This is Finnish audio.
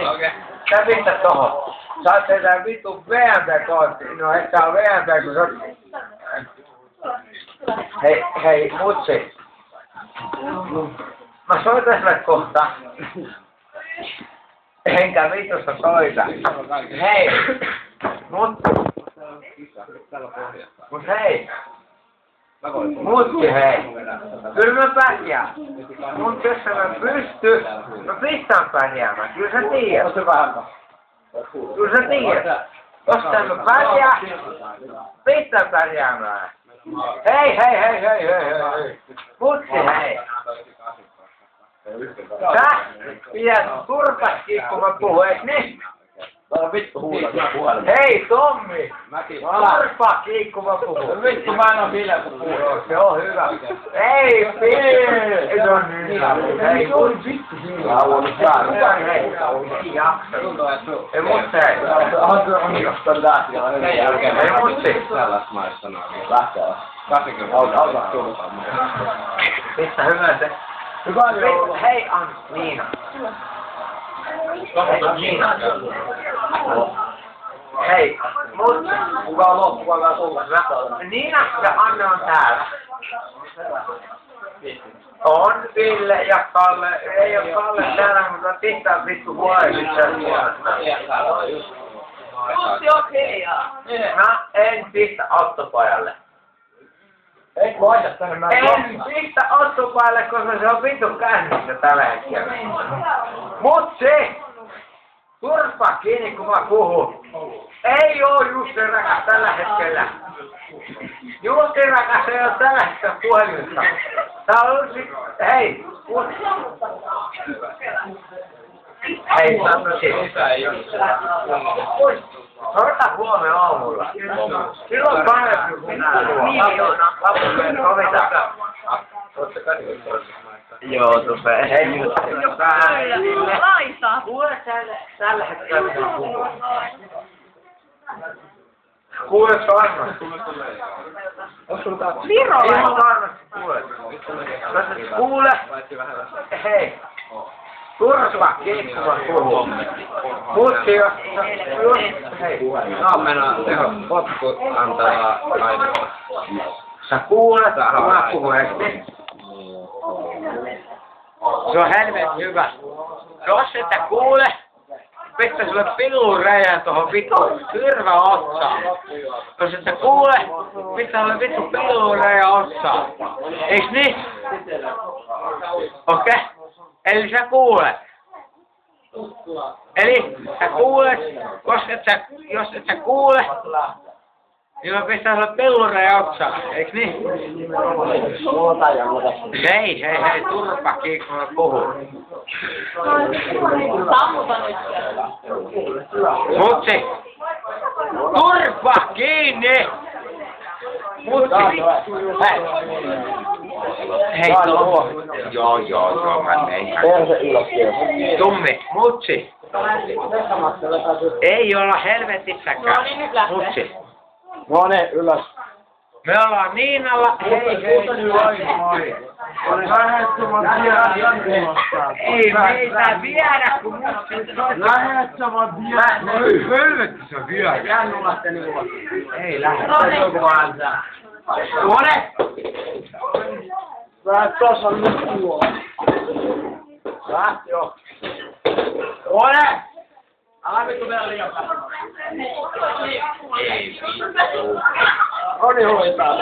Okei. Sä pistä tohon. Saat tehdä vitun VMP kohti. No et saa VMP kun sä oot... Hei, mutsi. Mä soitan sulle kohta. Enkä vitusta soita. Hei. Mut hei. Mutsi hei. Kyllä mä pärjään. Mut jos mä pysty, mä pistän pärjäämään. Kyllä sä tiedät. Kyllä sä tiedät. Jos mä pärjää, pistän pärjäämään. Hei. Mutsi hei. Sä pidät turpaskin kun mä puhun, eik niin? Hei Tommi! Turpa kiikku mä puhun. Vittu mä en oo hiljaa kun puhun. Se on hyvä. Ei vittu! Se on hyvä. Hei vittu siinä. Hei. Ei mutsi hei. Ei mutsi. Lähtee. Alkaa tulla. Pistä hyvä se. Hyvää joulua. Hei Niina. Niina. Hei, mutsi. Kuka on loppuaikaa tullut? Niina ja Anne on täällä. On Ville ja Kalle. Ei oo Kalle täällä, mutta pistää vittu huolellisen puolesta. Mutsi okejaa. Mä en pistä autopajalle. Eikö laita tänne näin? En pistä autopajalle, koska se on vittu kännissä tällä hetkellä. Mutsi! Turpa kiinni kun mä puhun. Ei oo Jussi rakas tällä hetkellä. Jussi rakas ei oo tällä hetkellä puhelimessa. Tää on hei! Hei, Sota huomenna aamulla. Silloin parempi kun miljoona. Sovitaan. Joo, tupee. Hei Jussi. Laita. Kuule tällä hetkellä mitä puhuu. Kuule varmasti. Virolla. Ihan varmasti kuule. Kuule. Hei. Turva kiikku mä puhun. Mutsi jos... Hei. Huomenna potku antaa laitetta. Sä kuulet kun mä puhun, eikö niin? Se on helvetin hyvä. Jos et sä kuule, pistä sulle pillun räjään tohon vittu syrvä otsaan. Jos et sä kuule, pistä sulle vittu pillun räjään otsaan. Eiks niin? Okei? Eli sä kuulet. Eli sä kuulet, jos et sä kuule, niin mä pistän sulle pillun räjään otsaan. Eiks niin? Hei, turpa kiikku mä puhun. Sammuta nyt. Mutsi! Turpa kiinni! Mutsi! Hei Tommi! Joo, mä tein. Tommi, mutsi! Ei olla helvetissäkään. No niin, nyt lähtee. Mutsi! No ne, ylös. Me ollaan Niinalla. Hei. Ei meitä viedä, kun mutsi soittaa. Lähet sä vaan viedä. Helvetissä viedä. Jännu lähtee niinku. Ei lähde. Tuone! Mä tossa on nyt tuo. Lähti jo. Tuone! Älä vittu vielä liian vähän. Roni hoitaa.